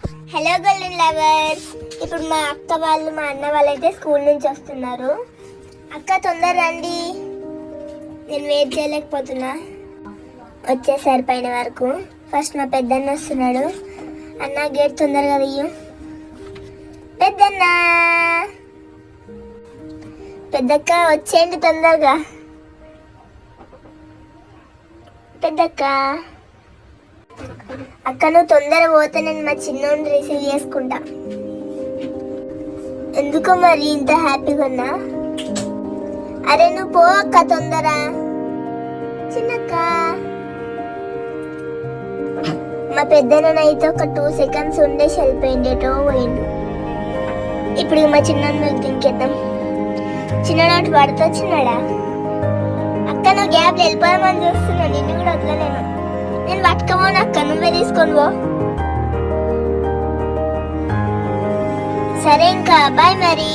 Hello golden lovers. ఇప్పుడు మా అక్క వాళ్ళు మా అన్న వాళ్ళైతే స్కూల్ నుంచి వస్తున్నారు. అక్క తొందర రండి, నేను వెయిట్ చేయలేకపోతున్నా. వచ్చేసారు పైన వరకు. ఫస్ట్ మా పెద్దన్న వస్తున్నాడు. అన్న గేట్ తొందరగా తీయు. పెద్దన్న, పెద్దక్క వచ్చేయండి తొందరగా. పెద్దక్క, అక్క నువ్వు తొందరగా పోతే నేను మా చిన్నోడిని రిసీవ్ చేసుకుంటా. ఎందుకో మరి ఇంత హ్యాపీగా ఉన్నా? అరే నువ్వు పో అక్క తొందర. చిన్నక్క, మా పెద్దనైతే ఒక 2 seconds ఉండేసి వెళ్ళిపోయిండేటో పోయిండు. ఇప్పుడు మా చిన్నోడిని మీకు దింకేద్దాం. చిన్ననాటి పడుతూ చిన్నాడా? అక్క నువ్వు గ్యాప్ వెళ్ళిపోదామని చూస్తున్నా, నిన్ను కూడా వదలలేను. నేను పట్టుకోమోను అక్క, నువ్వే తీసుకొని పో. సరే ఇంకా బాయ్ మరి.